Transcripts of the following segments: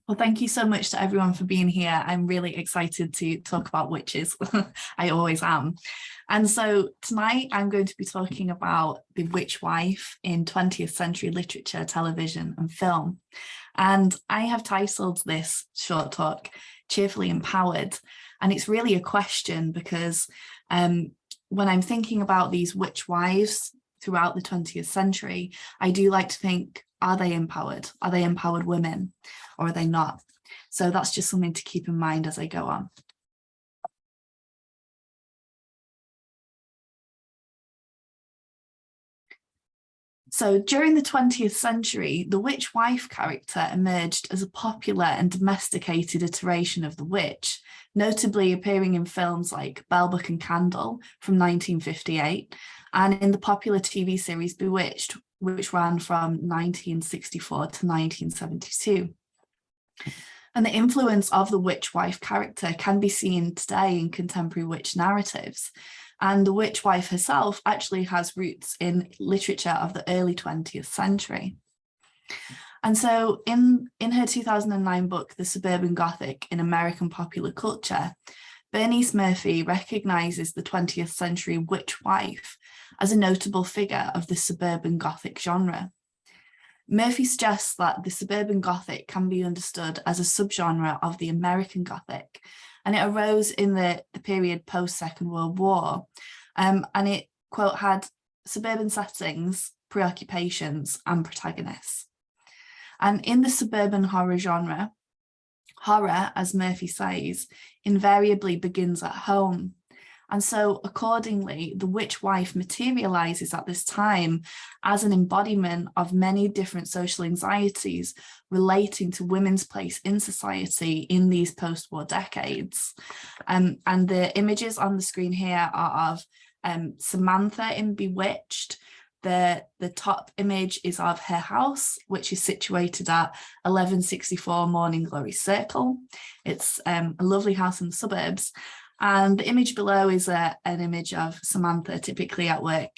Well, thank you so much to everyone for being here. I'm really excited to talk about witches. I always am. And so tonight I'm going to be talking about the witch wife in 20th century literature, television and film. And I have titled this short talk, Cheerfully Empowered. And it's really a question because when I'm thinking about these witch wives throughout the 20th century, I do like to think, are they empowered? Are they empowered women or are they not? So that's just something to keep in mind as I go on. So during the 20th century, the witch wife character emerged as a popular and domesticated iteration of the witch, notably appearing in films like Bell, Book and Candle from 1958 and in the popular TV series Bewitched, which ran from 1964 to 1972. And the influence of the witch wife character can be seen today in contemporary witch narratives. And the witch wife herself actually has roots in literature of the early 20th century. And so in her 2009 book, The Suburban Gothic in American Popular Culture, Bernice Murphy recognizes the 20th century witch wife as a notable figure of the suburban Gothic genre. Murphy suggests that the suburban Gothic can be understood as a subgenre of the American Gothic, and it arose in the period post-Second World War, and it, quote, had suburban settings, preoccupations, and protagonists. And in the suburban horror genre, horror, as Murphy says, invariably begins at home. And so accordingly, the witch wife materializes at this time as an embodiment of many different social anxieties relating to women's place in society in these post-war decades. And the images on the screen here are of Samantha in Bewitched. The top image is of her house, which is situated at 1164 Morning Glory Circle. It's a lovely house in the suburbs. And the image below is an image of Samantha, typically at work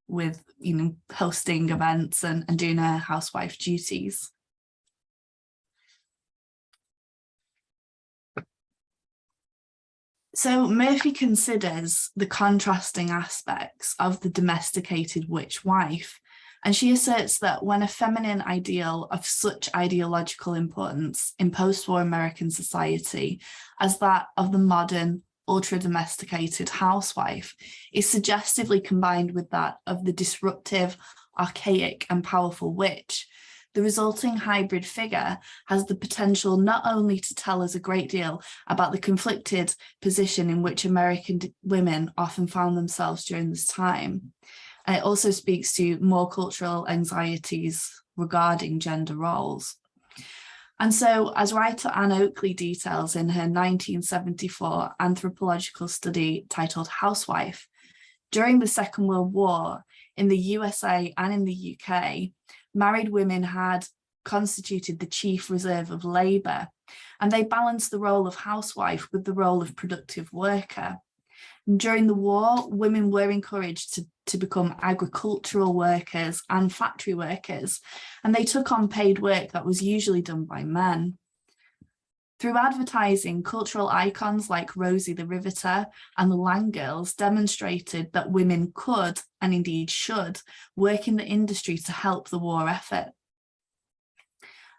with, hosting events and doing her housewife duties. So Murphy considers the contrasting aspects of the domesticated witch wife, and she asserts that when a feminine ideal of such ideological importance in post-war American society as that of the modern, ultra-domesticated housewife is suggestively combined with that of the disruptive, archaic and powerful witch, the resulting hybrid figure has the potential not only to tell us a great deal about the conflicted position in which American women often found themselves during this time, and it also speaks to more cultural anxieties regarding gender roles. And so, as writer Anne Oakley details in her 1974 anthropological study titled Housewife, during the Second World War, in the USA and in the UK, married women had constituted the chief reserve of labour, and they balanced the role of housewife with the role of productive worker. And during the war, women were encouraged to become agricultural workers and factory workers, and they took on paid work that was usually done by men. Through advertising, cultural icons like Rosie the Riveter and the Land Girls demonstrated that women could, and indeed should, work in the industry to help the war effort.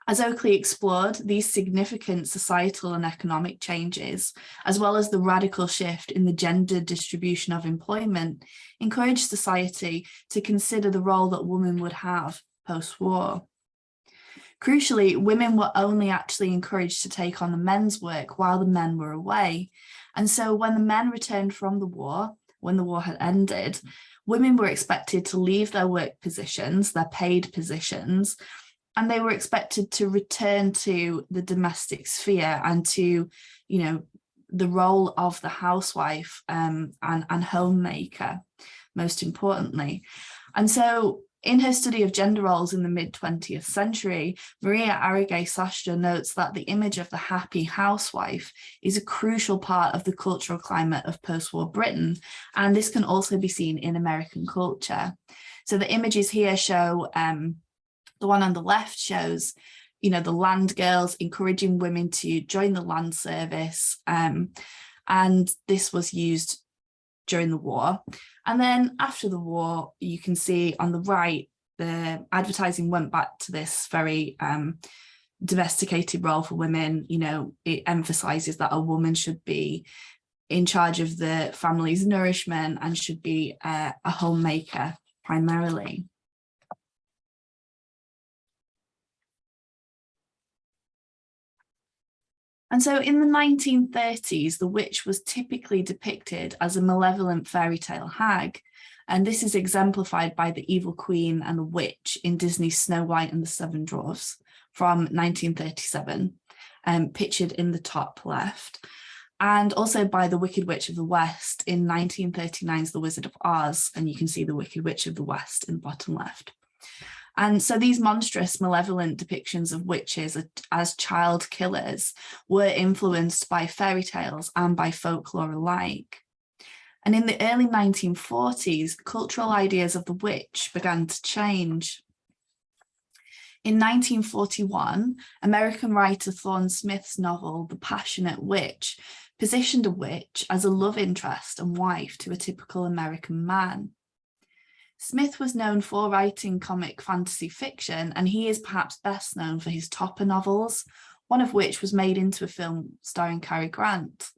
As Oakley explored, these significant societal and economic changes, as well as the radical shift in the gender distribution of employment, encouraged society to consider the role that women would have post-war. Crucially, women were only actually encouraged to take on the men's work while the men were away. And so when the men returned from the war, when the war had ended, women were expected to leave their work positions, their paid positions, and they were expected to return to the domestic sphere and to, the role of the housewife and homemaker, most importantly. And so in her study of gender roles in the mid-20th century, Maria Arrigay-Sastre notes that the image of the happy housewife is a crucial part of the cultural climate of post-war Britain, and this can also be seen in American culture. So the images here show, the one on the left shows you know, the land girls, encouraging women to join the land service. And this was used during the war. And then after the war, you can see on the right, the advertising went back to this very domesticated role for women. You know, it emphasizes that a woman should be in charge of the family's nourishment and should be a homemaker primarily. And so in the 1930s, the witch was typically depicted as a malevolent fairy tale hag. And this is exemplified by the evil queen and the witch in Disney's Snow White and the Seven Dwarfs from 1937, pictured in the top left. And also by the Wicked Witch of the West in 1939's The Wizard of Oz. And you can see the Wicked Witch of the West in the bottom left. And so these monstrous, malevolent depictions of witches as child killers were influenced by fairy tales and by folklore alike. And in the early 1940s, cultural ideas of the witch began to change. In 1941, American writer Thorne Smith's novel, The Passionate Witch, positioned a witch as a love interest and wife to a typical American man. Smith was known for writing comic fantasy fiction, and he is perhaps best known for his Topper novels, one of which was made into a film starring Cary Grant.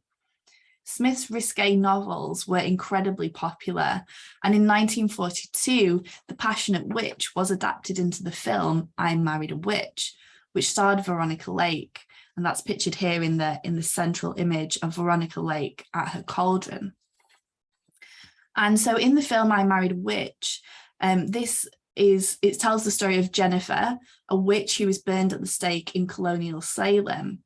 Smith's risque novels were incredibly popular, and in 1942, The Passionate Witch was adapted into the film I Married a Witch, which starred Veronica Lake, and that's pictured here in the central image of Veronica Lake at her cauldron. And so in the film I Married a Witch, it tells the story of Jennifer, a witch who was burned at the stake in colonial Salem.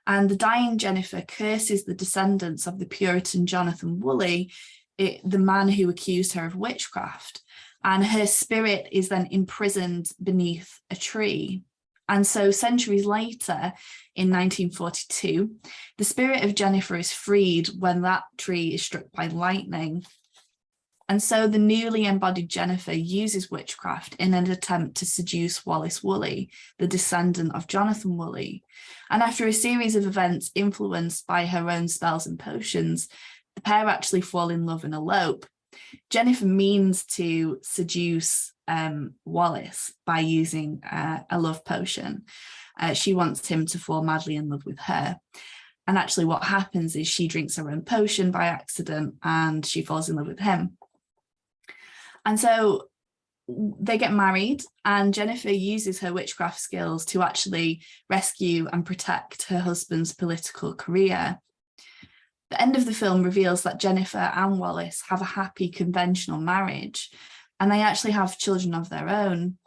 And the dying Jennifer curses the descendants of the Puritan Jonathan Woolley, the man who accused her of witchcraft. And her spirit is then imprisoned beneath a tree. And so centuries later, in 1942, the spirit of Jennifer is freed when that tree is struck by lightning. And so the newly embodied Jennifer uses witchcraft in an attempt to seduce Wallace Woolley, the descendant of Jonathan Woolley. And after a series of events influenced by her own spells and potions, the pair actually fall in love and elope. Jennifer means to seduce Wallace by using a love potion. She wants him to fall madly in love with her. And actually what happens is she drinks her own potion by accident and she falls in love with him. And so they get married, and Jennifer uses her witchcraft skills to actually rescue and protect her husband's political career. The end of the film reveals that Jennifer and Wallace have a happy conventional marriage, and they actually have children of their own.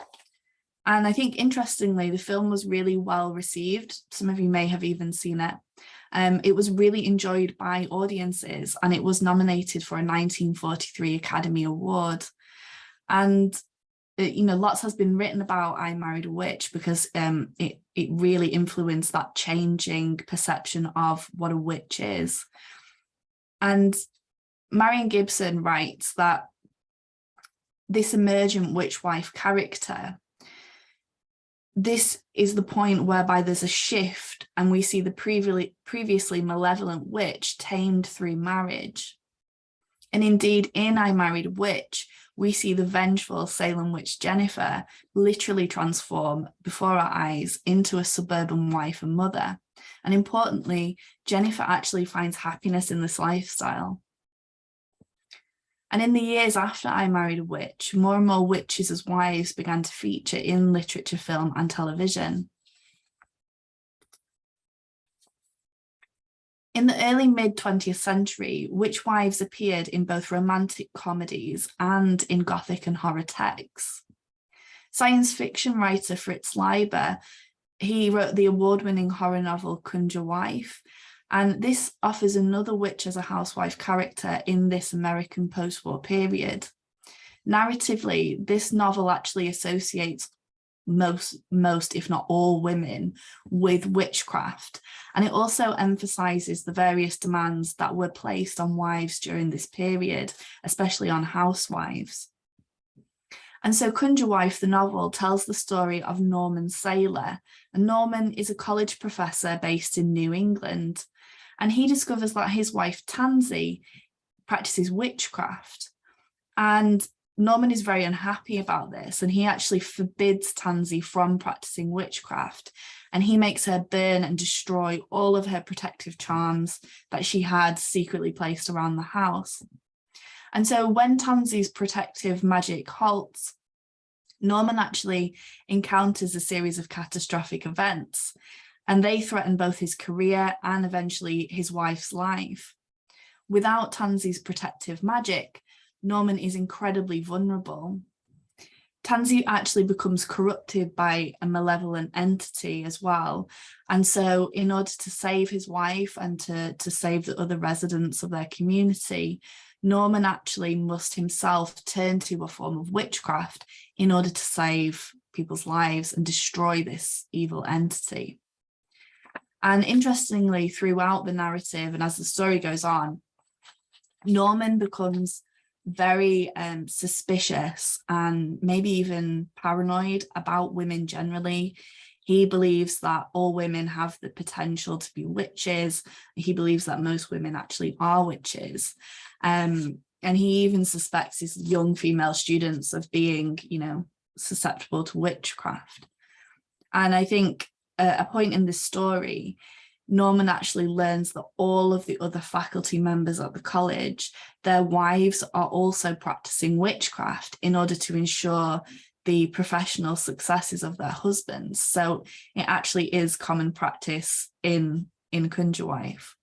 And I think, interestingly, the film was really well received. Some of you may have even seen it. It was really enjoyed by audiences, and it was nominated for a 1943 Academy Award. And lots has been written about I Married a Witch because it really influenced that changing perception of what a witch is. And Marian Gibson writes that this emergent witch wife character, this is the point whereby there's a shift and we see the previously malevolent witch tamed through marriage. And indeed, in I Married a Witch, we see the vengeful Salem witch Jennifer literally transform before our eyes into a suburban wife and mother. And importantly, Jennifer actually finds happiness in this lifestyle. And in the years after I Married a Witch, more and more witches as wives began to feature in literature, film, and television. In the early mid-20th century, witch wives appeared in both romantic comedies and in Gothic and horror texts. Science fiction writer Fritz Leiber, he wrote the award-winning horror novel Conjure Wife, and this offers another witch as a housewife character in this American post-war period. Narratively, this novel actually associates most, if not all, women with witchcraft. And it also emphasizes the various demands that were placed on wives during this period, especially on housewives. And so Conjure Wife, the novel, tells the story of Norman Saylor. And Norman is a college professor based in New England. And he discovers that his wife, Tansy, practices witchcraft. And Norman is very unhappy about this, and he actually forbids Tansy from practicing witchcraft, and he makes her burn and destroy all of her protective charms that she had secretly placed around the house. And so when Tansy's protective magic halts, Norman actually encounters a series of catastrophic events, and they threaten both his career and eventually his wife's life. Without Tansy's protective magic, Norman is incredibly vulnerable. Tansy actually becomes corrupted by a malevolent entity as well. And so in order to save his wife and to save the other residents of their community, Norman actually must himself turn to a form of witchcraft in order to save people's lives and destroy this evil entity. And interestingly, throughout the narrative and as the story goes on, Norman becomes very suspicious and maybe even paranoid about women generally. He believes that all women have the potential to be witches. He believes that most women actually are witches. And he even suspects his young female students of being, susceptible to witchcraft. And I think a point in this story, Norman actually learns that all of the other faculty members at the college, their wives are also practicing witchcraft in order to ensure the professional successes of their husbands. So it actually is common practice in Conjure Wife.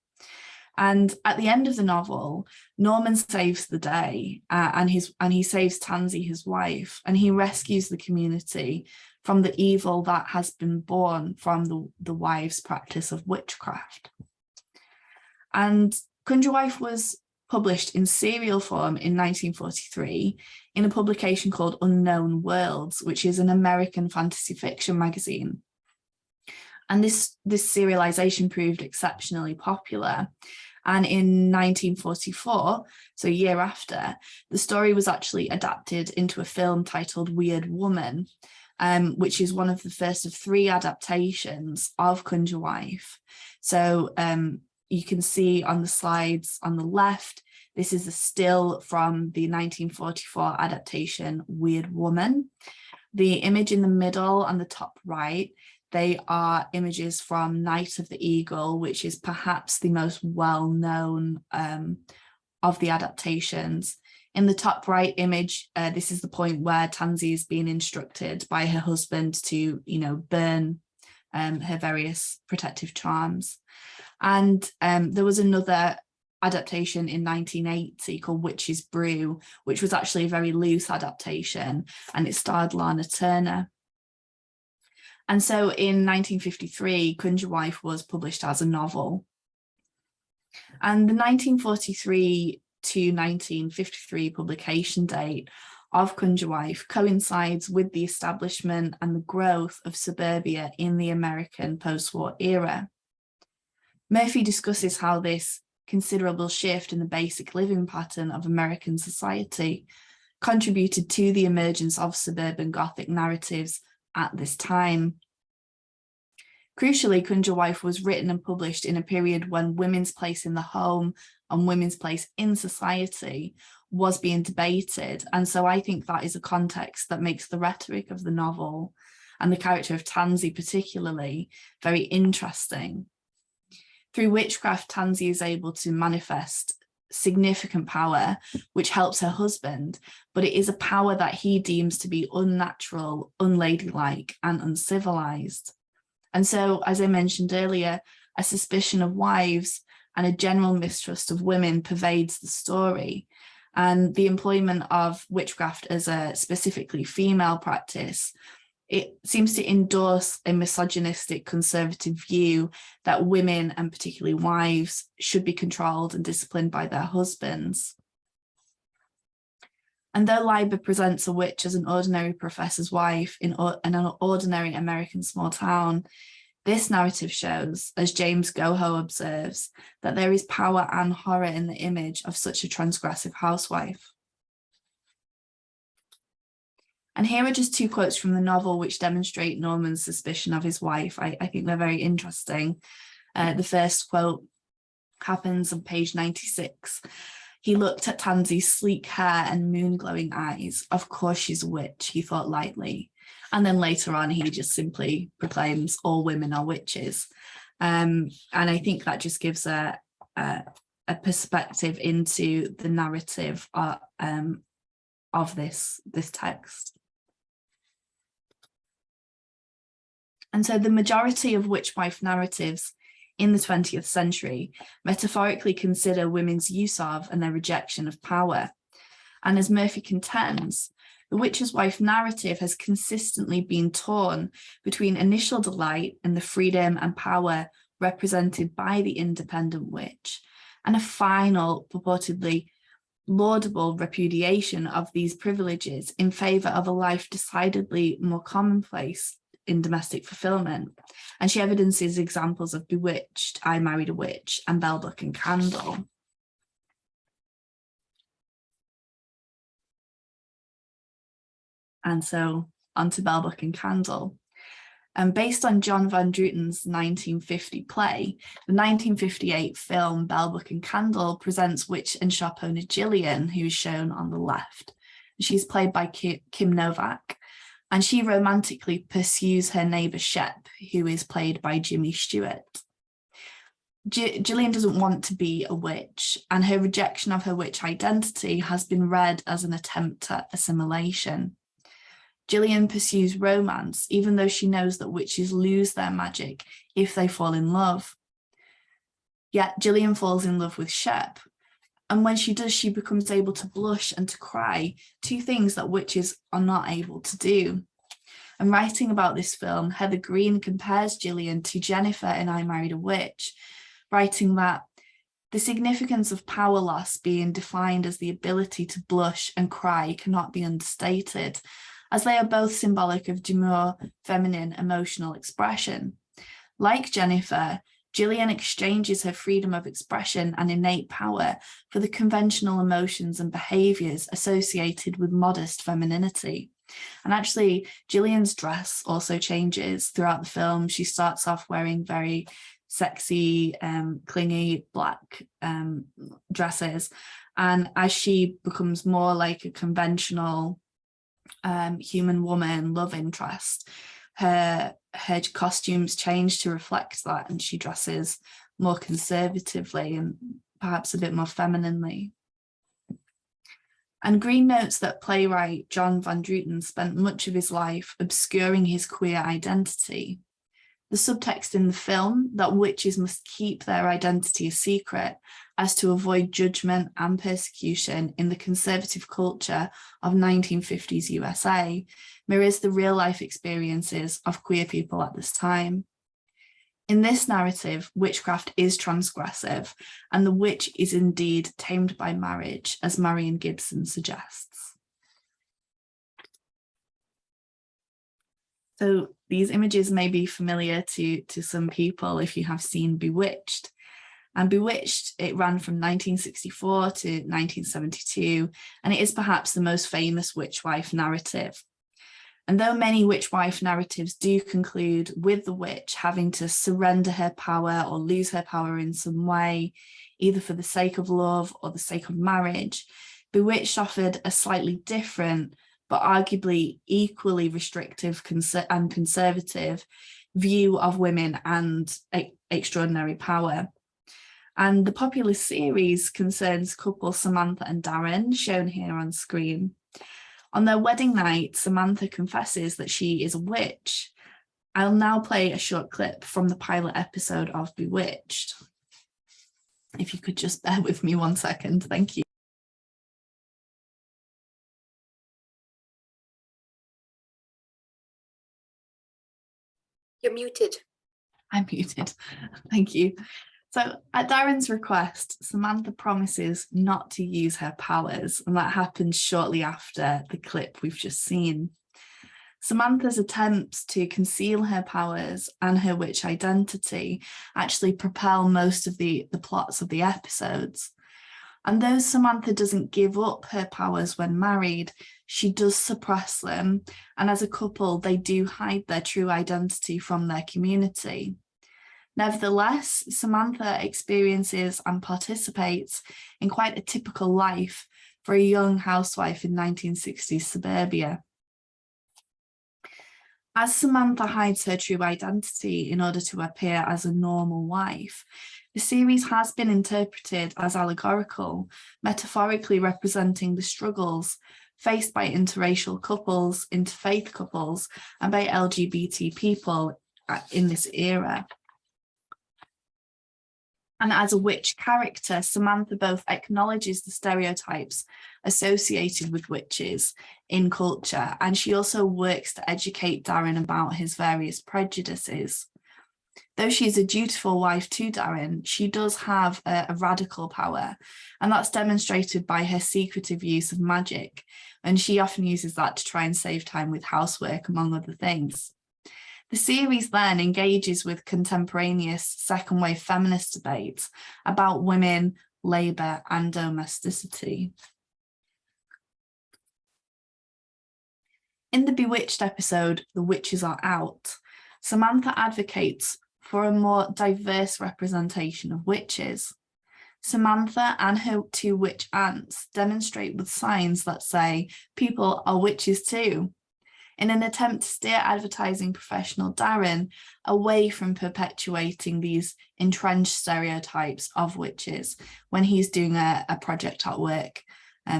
And at the end of the novel, Norman saves the day and he saves Tansy, his wife, and he rescues the community from the evil that has been born from the wives' practice of witchcraft. And Conjure Wife was published in serial form in 1943 in a publication called Unknown Worlds, which is an American fantasy fiction magazine. And this serialization proved exceptionally popular. And in 1944, so a year after, the story was actually adapted into a film titled Weird Woman, which is one of the first of 3 adaptations of Conjure Wife. So you can see on the slides on the left, this is a still from the 1944 adaptation Weird Woman. The image in the middle on the top right, they are images from Night of the Eagle, which is perhaps the most well-known of the adaptations. In the top right image, this is the point where Tansy is being instructed by her husband to, burn her various protective charms. And there was another adaptation in 1980 called Witch's Brew, which was actually a very loose adaptation, and it starred Lana Turner. And so in 1953, Conjure Wife was published as a novel. And the 1943 to 1953 publication date of Conjure Wife coincides with the establishment and the growth of suburbia in the American post-war era. Murphy discusses how this considerable shift in the basic living pattern of American society contributed to the emergence of suburban Gothic narratives at this time. Crucially, Conjure Wife was written and published in a period when women's place in the home and women's place in society was being debated. And so I think that is a context that makes the rhetoric of the novel and the character of Tansy particularly very interesting. Through witchcraft, Tansy is able to manifest significant power, which helps her husband, but it is a power that he deems to be unnatural, unladylike, and uncivilized. And so, as I mentioned earlier, a suspicion of wives and a general mistrust of women pervades the story. And the employment of witchcraft as a specifically female practice, it seems to endorse a misogynistic conservative view that women, and particularly wives, should be controlled and disciplined by their husbands. And though Liber presents a witch as an ordinary professor's wife in an ordinary American small town, this narrative shows, as James Goho observes, that there is power and horror in the image of such a transgressive housewife. And here are just two quotes from the novel which demonstrate Norman's suspicion of his wife. I think they're very interesting. The first quote happens on page 96. He looked at Tansy's sleek hair and moon-glowing eyes. Of course she's a witch, he thought lightly. And then later on, he just simply proclaims all women are witches. And I think that just gives a perspective into the narrative of this text. And so the majority of witch-wife narratives in the 20th century metaphorically consider women's use of and their rejection of power. And as Murphy contends, the witch's wife narrative has consistently been torn between initial delight in the freedom and power represented by the independent witch and a final, purportedly laudable repudiation of these privileges in favour of a life decidedly more commonplace in domestic fulfillment. And she evidences examples of Bewitched, I Married a Witch, and Bell, Book and Candle. And so on to Bell, Book and Candle. And based on John Van Druten's 1950 play, the 1958 film Bell, Book and Candle presents witch and shop owner Gillian, who is shown on the left. She's played by Kim Novak, and she romantically pursues her neighbour Shep, who is played by Jimmy Stewart. Gillian doesn't want to be a witch, and her rejection of her witch identity has been read as an attempt at assimilation. Gillian pursues romance, even though she knows that witches lose their magic if they fall in love. Yet Gillian falls in love with Shep, and when she does, she becomes able to blush and to cry, two things that witches are not able to do. And writing about this film, Heather Green compares Gillian to Jennifer in I Married a Witch, writing that the significance of power loss being defined as the ability to blush and cry cannot be understated, as they are both symbolic of demure, feminine, emotional expression. Like Jennifer, Gillian exchanges her freedom of expression and innate power for the conventional emotions and behaviours associated with modest femininity. And actually, Gillian's dress also changes throughout the film. She starts off wearing very sexy, clingy black dresses. And as she becomes more like a conventional human woman love interest, her costumes change to reflect that, and she dresses more conservatively and perhaps a bit more femininely. And Green notes that playwright John Van Druten spent much of his life obscuring his queer identity. The subtext in the film, that witches must keep their identity a secret as to avoid judgment and persecution in the conservative culture of 1950s USA, mirrors the real-life experiences of queer people at this time. In this narrative, witchcraft is transgressive, and the witch is indeed tamed by marriage, as Marion Gibson suggests. So these images may be familiar to some people if you have seen Bewitched. And Bewitched, it ran from 1964 to 1972, and it is perhaps the most famous witch-wife narrative. And though many witch-wife narratives do conclude with the witch having to surrender her power or lose her power in some way, either for the sake of love or the sake of marriage, Bewitched offered a slightly different, but arguably equally restrictive and conservative view of women and extraordinary power. And the popular series concerns couple Samantha and Darren, shown here on screen. On their wedding night, Samantha confesses that she is a witch. I'll now play a short clip from the pilot episode of Bewitched. If you could just bear with me 1 second, thank you. You're muted. I'm muted, thank you. So at Darren's request, Samantha promises not to use her powers, and that happens shortly after the clip we've just seen. Samantha's attempts to conceal her powers and her witch identity actually propel most of the plots of the episodes. And though Samantha doesn't give up her powers when married, she does suppress them. And as a couple, they do hide their true identity from their community. Nevertheless, Samantha experiences and participates in quite a typical life for a young housewife in 1960s suburbia. As Samantha hides her true identity in order to appear as a normal wife, the series has been interpreted as allegorical, metaphorically representing the struggles faced by interracial couples, interfaith couples, and by LGBT people in this era. And as a witch character, Samantha both acknowledges the stereotypes associated with witches in culture, and she also works to educate Darren about his various prejudices. Though she's a dutiful wife to Darren, she does have a radical power, and that's demonstrated by her secretive use of magic, and she often uses that to try and save time with housework, among other things. The series then engages with contemporaneous second wave feminist debates about women, labour and domesticity. In the Bewitched episode, The Witches Are Out, Samantha advocates for a more diverse representation of witches. Samantha and her two witch aunts demonstrate with signs that say people are witches too, in an attempt to steer advertising professional Darren away from perpetuating these entrenched stereotypes of witches when he's doing a project at work.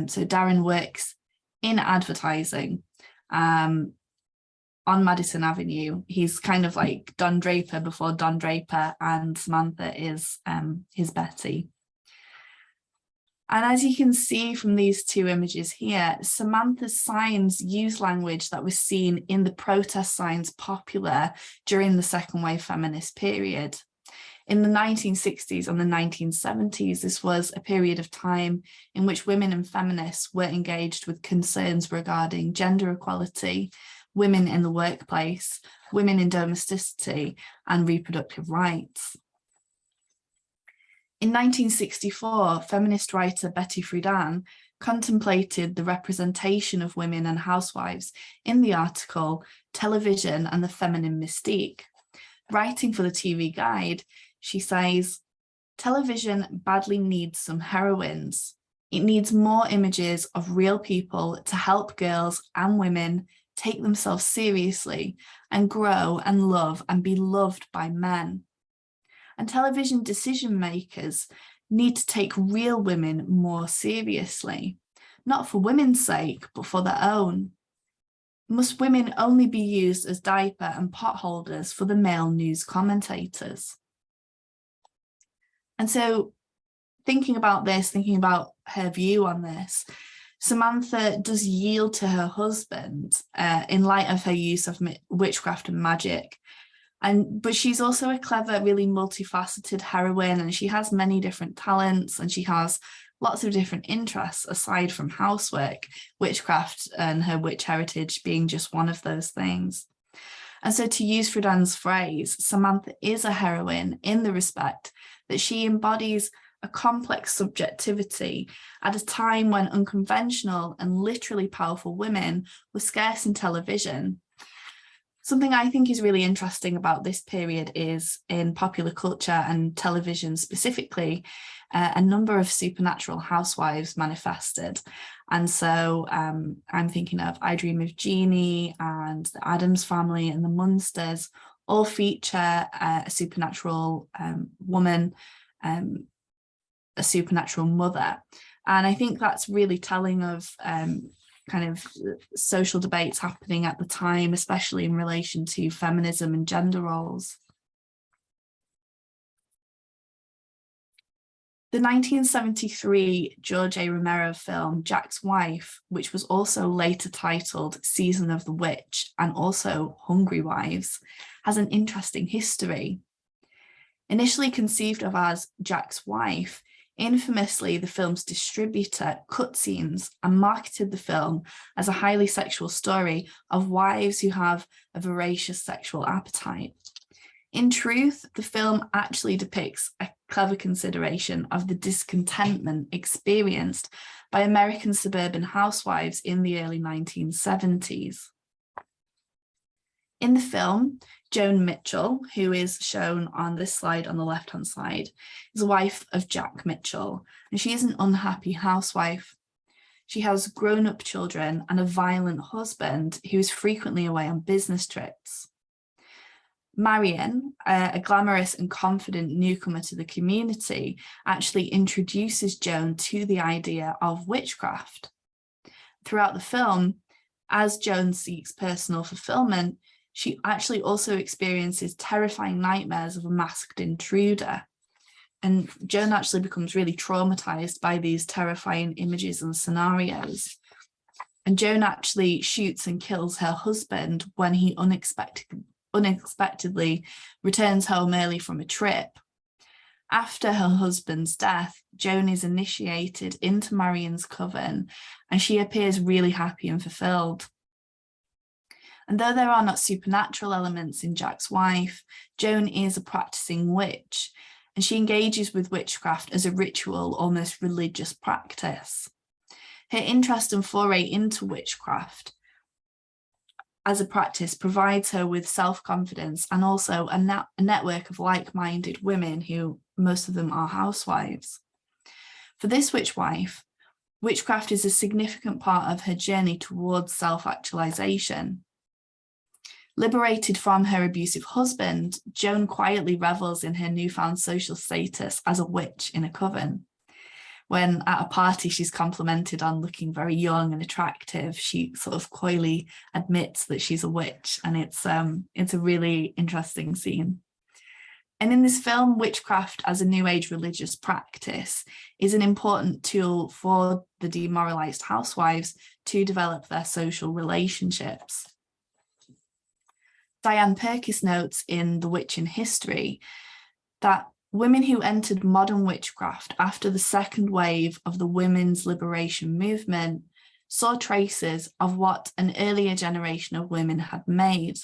So Darren works in advertising on Madison Avenue. He's kind of like Don Draper before Don Draper, and Samantha is his Betty. And as you can see from these two images here, Samantha's signs use language that was seen in the protest signs popular during the second wave feminist period. In the 1960s and the 1970s, this was a period of time in which women and feminists were engaged with concerns regarding gender equality, women in the workplace, women in domesticity, and reproductive rights. In 1964, feminist writer Betty Friedan contemplated the representation of women and housewives in the article Television and the Feminine Mystique. Writing for the TV Guide, she says, "Television badly needs some heroines. It needs more images of real people to help girls and women take themselves seriously and grow and love and be loved by men. And television decision makers need to take real women more seriously, not for women's sake, but for their own. Must women only be used as diaper and pot holders for the male news commentators?" And so thinking about this, thinking about her view on this, Samantha does yield to her husband in light of her use of witchcraft and magic. But she's also a clever, really multifaceted heroine, and she has many different talents, and she has lots of different interests aside from housework, witchcraft and her witch heritage being just one of those things. And so, to use Friedan's phrase, Samantha is a heroine in the respect that she embodies a complex subjectivity at a time when unconventional and literally powerful women were scarce in television. Something I think is really interesting about this period is in popular culture and television specifically, a number of supernatural housewives manifested. And so I'm thinking of I Dream of Jeannie and the Addams Family and the Munsters all feature a supernatural woman, a supernatural mother. And I think that's really telling of kind of social debates happening at the time, especially in relation to feminism and gender roles. The 1973 George A. Romero film Jack's Wife, which was also later titled Season of the Witch and also Hungry Wives, has an interesting history. Initially conceived of as Jack's Wife, infamously, the film's distributor cut scenes and marketed the film as a highly sexual story of wives who have a voracious sexual appetite. In truth, the film actually depicts a clever consideration of the discontentment experienced by American suburban housewives in the early 1970s. In the film, Joan Mitchell, who is shown on this slide on the left-hand side, is the wife of Jack Mitchell, and she is an unhappy housewife. She has grown-up children and a violent husband who is frequently away on business trips. Marion, a glamorous and confident newcomer to the community, actually introduces Joan to the idea of witchcraft. Throughout the film, as Joan seeks personal fulfillment, she actually also experiences terrifying nightmares of a masked intruder. And Joan actually becomes really traumatized by these terrifying images and scenarios. And Joan actually shoots and kills her husband when he unexpectedly returns home early from a trip. After her husband's death, Joan is initiated into Marion's coven, and she appears really happy and fulfilled. And though there are not supernatural elements in Jack's wife, Joan is a practicing witch, and she engages with witchcraft as a ritual, almost religious practice. Her interest and foray into witchcraft as a practice provides her with self-confidence and also a network of like-minded women who, most of them are housewives. For this witch wife, witchcraft is a significant part of her journey towards self-actualization. Liberated from her abusive husband, Joan quietly revels in her newfound social status as a witch in a coven. When at a party she's complimented on looking very young and attractive, she sort of coyly admits that she's a witch, and it's a really interesting scene. And in this film, witchcraft as a New Age religious practice is an important tool for the demoralized housewives to develop their social relationships. Diane Purkis notes in The Witch in History that women who entered modern witchcraft after the second wave of the women's liberation movement saw traces of what an earlier generation of women had made,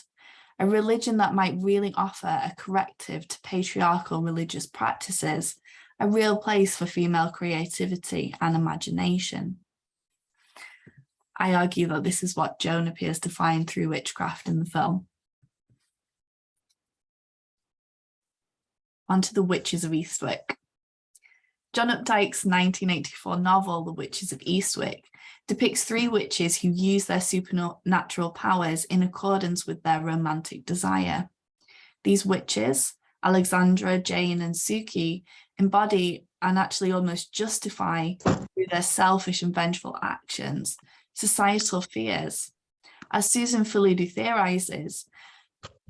a religion that might really offer a corrective to patriarchal religious practices, a real place for female creativity and imagination. I argue that this is what Joan appears to find through witchcraft in the film. Onto The Witches of Eastwick. John Updike's 1984 novel, The Witches of Eastwick, depicts three witches who use their supernatural powers in accordance with their romantic desire. These witches, Alexandra, Jane, and Suki, embody and actually almost justify, through their selfish and vengeful actions, societal fears. As Susan Faludi theorizes,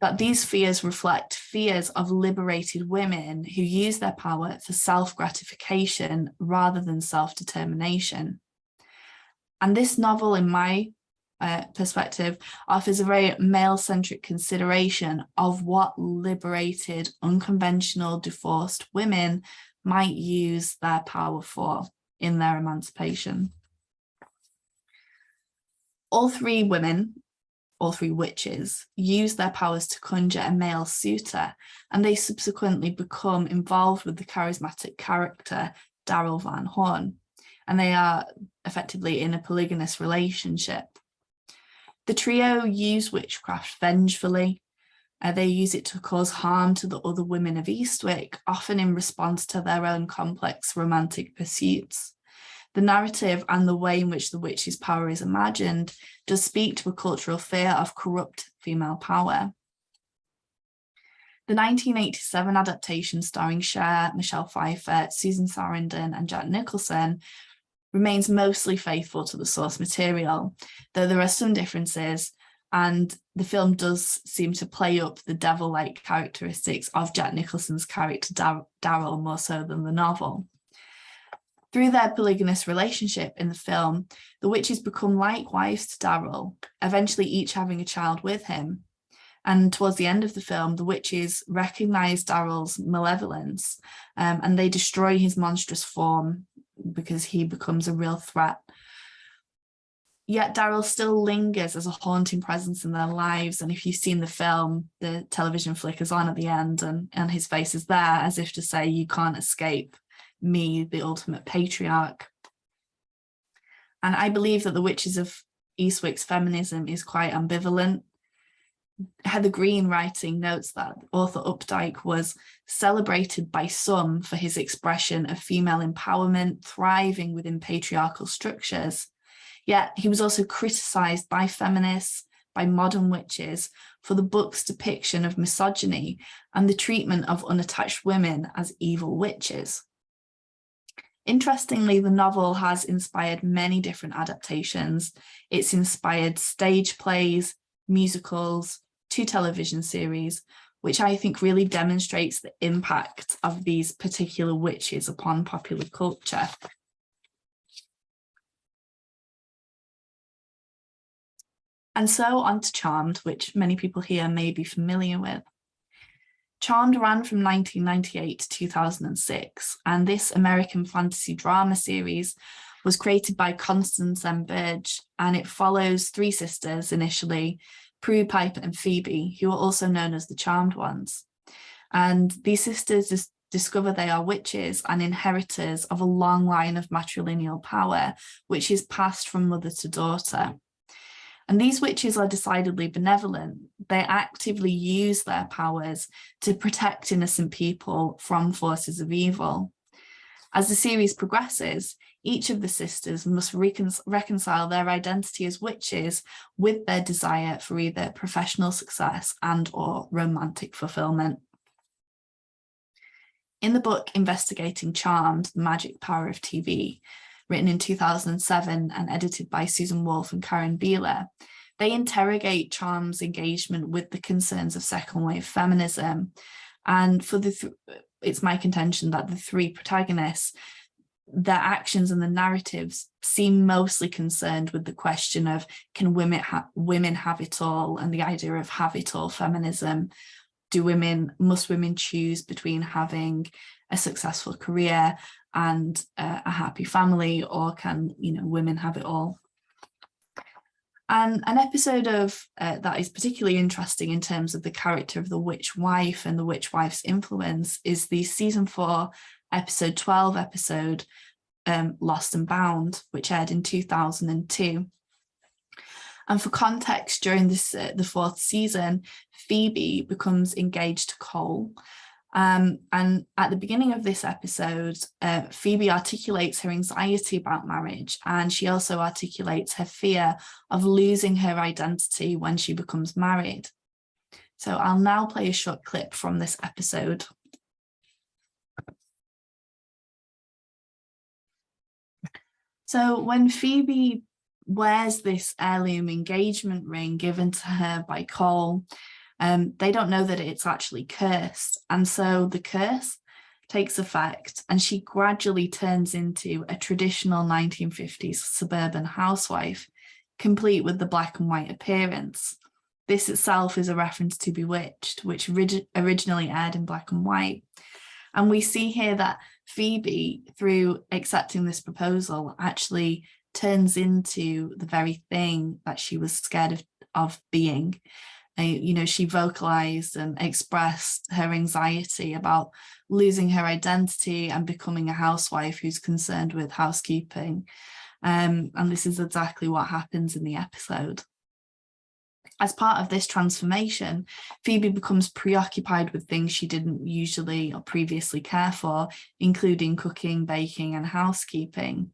that these fears reflect fears of liberated women who use their power for self-gratification rather than self-determination. And this novel, in my perspective, offers a very male-centric consideration of what liberated, unconventional, divorced women might use their power for in their emancipation. All three witches use their powers to conjure a male suitor, and they subsequently become involved with the charismatic character Daryl Van Horn, and they are effectively in a polygynous relationship. The trio use witchcraft vengefully. They use it to cause harm to the other women of Eastwick, often in response to their own complex romantic pursuits. The narrative and the way in which the witch's power is imagined does speak to a cultural fear of corrupt female power. The 1987 adaptation starring Cher, Michelle Pfeiffer, Susan Sarandon, and Jack Nicholson remains mostly faithful to the source material, though there are some differences, and the film does seem to play up the devil-like characteristics of Jack Nicholson's character Daryl more so than the novel. Through their polygynous relationship in the film, the witches become like wives to Daryl, eventually each having a child with him. And towards the end of the film, the witches recognize Daryl's malevolence, and they destroy his monstrous form because he becomes a real threat. yet Daryl still lingers as a haunting presence in their lives. And if you've seen the film, the television flickers on at the end and his face is there as if to say, you can't escape me, the ultimate patriarch. And I believe that the Witches of Eastwick's feminism is quite ambivalent. Heather Green writing notes that author Updike was celebrated by some for his expression of female empowerment, thriving within patriarchal structures. Yet he was also criticised by feminists, by modern witches, for the book's depiction of misogyny and the treatment of unattached women as evil witches. Interestingly, the novel has inspired many different adaptations. It's inspired stage plays, musicals, 2 television series, which I think really demonstrates the impact of these particular witches upon popular culture. And so on to Charmed, which many people here may be familiar with. Charmed ran from 1998 to 2006, and this American fantasy drama series was created by Constance M. Burge, and it follows 3 sisters initially, Prue, Piper, and Phoebe, who are also known as the Charmed Ones. And these sisters discover they are witches and inheritors of a long line of matrilineal power, which is passed from mother to daughter. And these witches are decidedly benevolent. They actively use their powers to protect innocent people from forces of evil. As the series progresses, each of the sisters must reconcile their identity as witches with their desire for either professional success and/or romantic fulfillment. In the book Investigating Charmed, The Magic Power of TV, written in 2007 and edited by Susan Wolfe and Karen Beeler, they interrogate Charmed's engagement with the concerns of second wave feminism. And for it's my contention that the 3 protagonists, their actions and the narratives seem mostly concerned with the question of, can women have it all, and the idea of have it all feminism. Must women choose between having a successful career and a happy family, or can women have it all? And an episode of that is particularly interesting in terms of the character of the witch wife and the witch wife's influence is the season 4 episode 12 episode Lost and Bound, which aired in 2002. And for context, during the 4th season, Phoebe becomes engaged to Cole. And at the beginning of this episode, Phoebe articulates her anxiety about marriage, and she also articulates her fear of losing her identity when she becomes married. So I'll now play a short clip from this episode. So when Phoebe wears this heirloom engagement ring given to her by Cole, they don't know that it's actually cursed. And so the curse takes effect and she gradually turns into a traditional 1950s suburban housewife, complete with the black and white appearance. This itself is a reference to Bewitched, which originally aired in black and white. And we see here that Phoebe, through accepting this proposal, actually turns into the very thing that she was scared of being. She vocalized and expressed her anxiety about losing her identity and becoming a housewife who's concerned with housekeeping. And this is exactly what happens in the episode. As part of this transformation, Phoebe becomes preoccupied with things she didn't usually or previously care for, including cooking, baking, and housekeeping.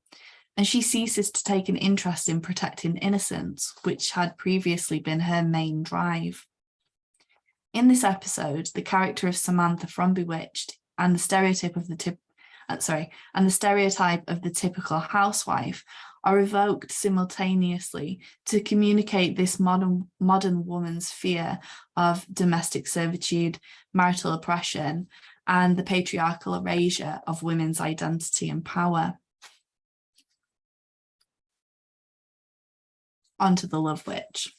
And she ceases to take an interest in protecting innocence, which had previously been her main drive. In this episode, the character of Samantha from Bewitched and the stereotype of the typical housewife are evoked simultaneously to communicate this modern woman's fear of domestic servitude, marital oppression, and the patriarchal erasure of women's identity and power. Onto The Love Witch.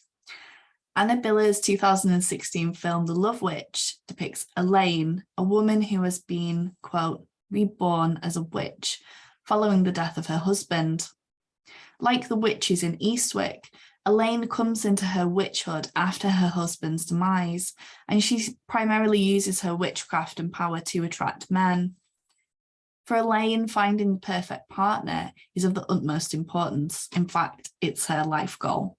Anna Biller's 2016 film The Love Witch depicts Elaine, a woman who has been, quote, reborn as a witch following the death of her husband. Like the witches in Eastwick, Elaine comes into her witchhood after her husband's demise, and she primarily uses her witchcraft and power to attract men. For Elaine, finding the perfect partner is of the utmost importance. In fact, it's her life goal.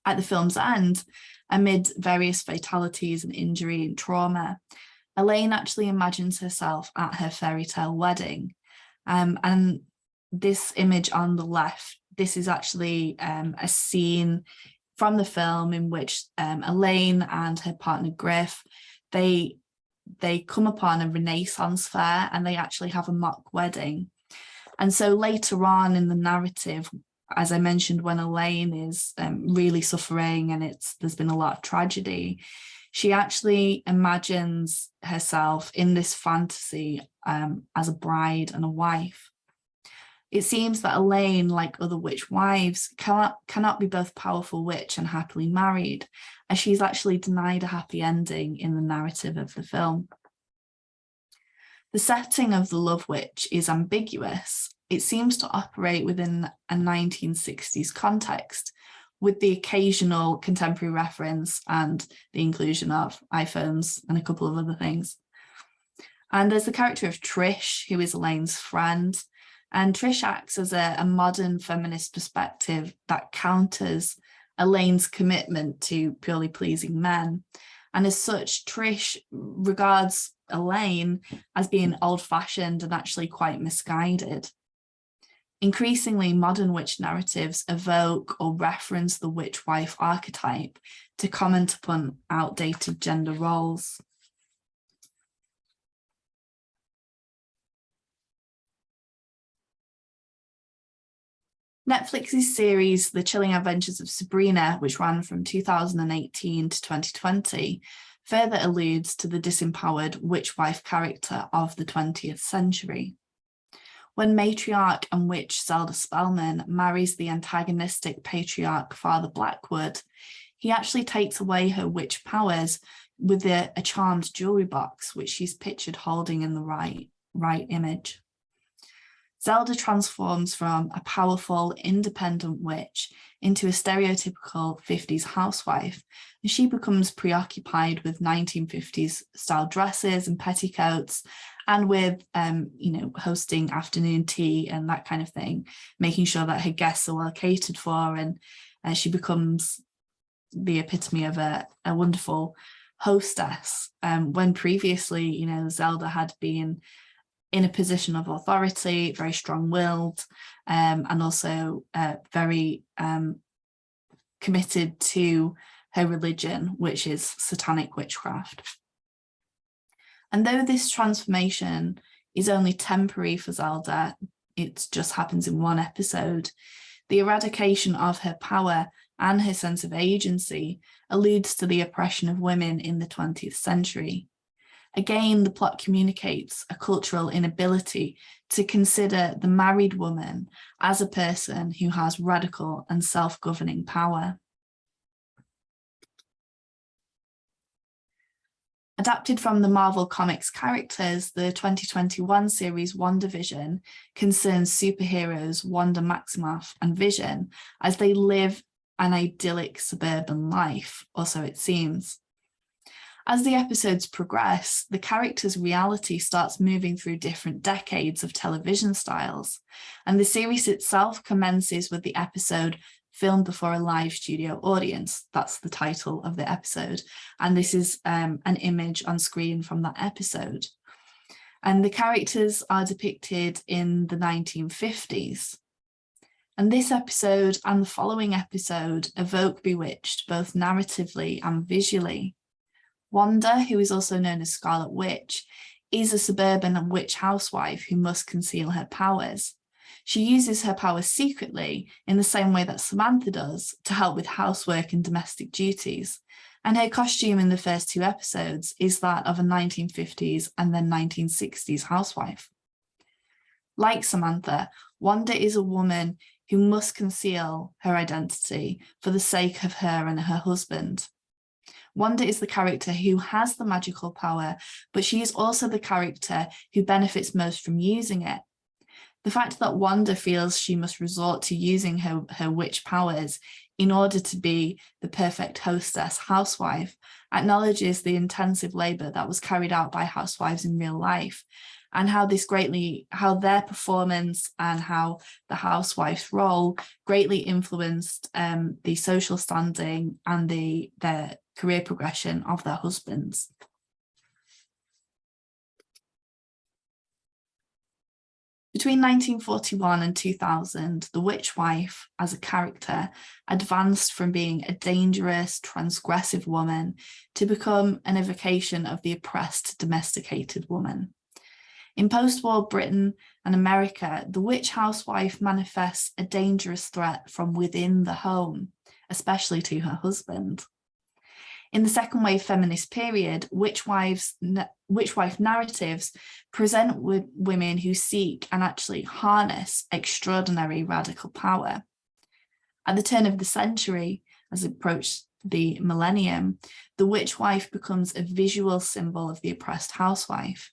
At the film's end, amid various fatalities and injury and trauma, Elaine actually imagines herself at her fairy tale wedding. And this image on the left, this is actually a scene from the film in which Elaine and her partner Griff, they come upon a Renaissance fair and they actually have a mock wedding. And so later on in the narrative, as I mentioned, when Elaine is really suffering and there's been a lot of tragedy, she actually imagines herself in this fantasy as a bride and a wife. It seems that Elaine, like other witch wives, cannot be both powerful witch and happily married, as she's actually denied a happy ending in the narrative of the film. The setting of The Love Witch is ambiguous. It seems to operate within a 1960s context, with the occasional contemporary reference and the inclusion of iPhones and a couple of other things. And there's the character of Trish, who is Elaine's friend. And Trish acts as a modern feminist perspective that counters Elaine's commitment to purely pleasing men. And as such, Trish regards Elaine as being old-fashioned and actually quite misguided. Increasingly, modern witch narratives evoke or reference the witch wife archetype to comment upon outdated gender roles. Netflix's series The Chilling Adventures of Sabrina, which ran from 2018 to 2020, further alludes to the disempowered witch wife character of the 20th century. When matriarch and witch Zelda Spellman marries the antagonistic patriarch Father Blackwood, he actually takes away her witch powers with a charmed jewelry box, which she's pictured holding in the right image. Zelda transforms from a powerful, independent witch into a stereotypical 50s housewife, and she becomes preoccupied with 1950s style dresses and petticoats, and with, hosting afternoon tea and that kind of thing, making sure that her guests are well catered for, and she becomes the epitome of a wonderful hostess, when previously, Zelda had been in a position of authority, very strong-willed, and also very committed to her religion, which is satanic witchcraft. And though this transformation is only temporary for Zelda, it just happens in one episode, the eradication of her power and her sense of agency alludes to the oppression of women in the 20th century. Again, the plot communicates a cultural inability to consider the married woman as a person who has radical and self-governing power. Adapted from the Marvel Comics characters, the 2021 series WandaVision concerns superheroes Wanda Maximoff and Vision as they live an idyllic suburban life, or so it seems. As the episodes progress, the characters' reality starts moving through different decades of television styles, and the series itself commences with the episode filmed before a live studio audience. That's the title of the episode, and this is an image on screen from that episode. And the characters are depicted in the 1950s. And this episode and the following episode evoke Bewitched, both narratively and visually. Wanda, who is also known as Scarlet Witch, is a suburban witch housewife who must conceal her powers. She uses her powers secretly in the same way that Samantha does to help with housework and domestic duties. And her costume in the first two episodes is that of a 1950s and then 1960s housewife. Like Samantha, Wanda is a woman who must conceal her identity for the sake of her and her husband. Wanda is the character who has the magical power, but she is also the character who benefits most from using it. The fact that Wanda feels she must resort to using her witch powers in order to be the perfect hostess housewife acknowledges the intensive labour that was carried out by housewives in real life, and how their performance and how the housewife's role greatly influenced the social standing and their career progression of their husbands. Between 1941 and 2000, the witch wife, as a character, advanced from being a dangerous, transgressive woman to become an evocation of the oppressed, domesticated woman. In post-war Britain and America, the witch housewife manifests a dangerous threat from within the home, especially to her husband. In the second wave feminist period, witch wife narratives present women who seek and actually harness extraordinary radical power. At the turn of the century, as it approached the millennium, the witch wife becomes a visual symbol of the oppressed housewife.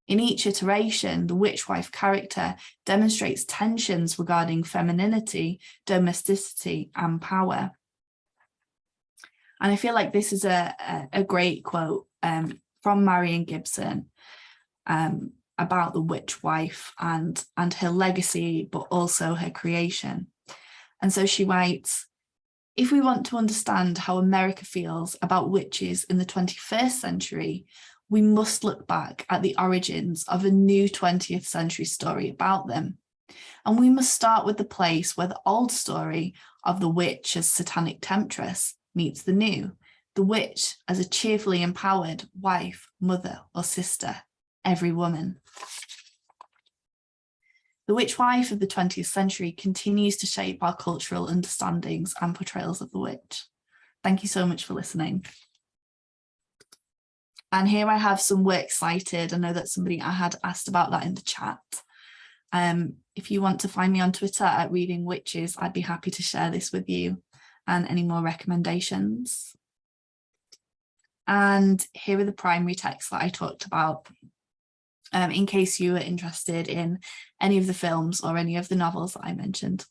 In each iteration, the witch wife character demonstrates tensions regarding femininity, domesticity, and power. And I feel like this is a great quote from Marian Gibson about the witch wife and her legacy, but also her creation. And so she writes, if we want to understand how America feels about witches in the 21st century, we must look back at the origins of a new 20th century story about them. And we must start with the place where the old story of the witch as satanic temptress meets the new, the witch as a cheerfully empowered wife, mother, or sister, every woman. The witch wife of the 20th century continues to shape our cultural understandings and portrayals of the witch. Thank you so much for listening. And here I have some work cited. I know that I had asked about that in the chat. If you want to find me on Twitter at Reading Witches, I'd be happy to share this with you and any more recommendations. And here are the primary texts that I talked about, in case you were interested in any of the films or any of the novels that I mentioned.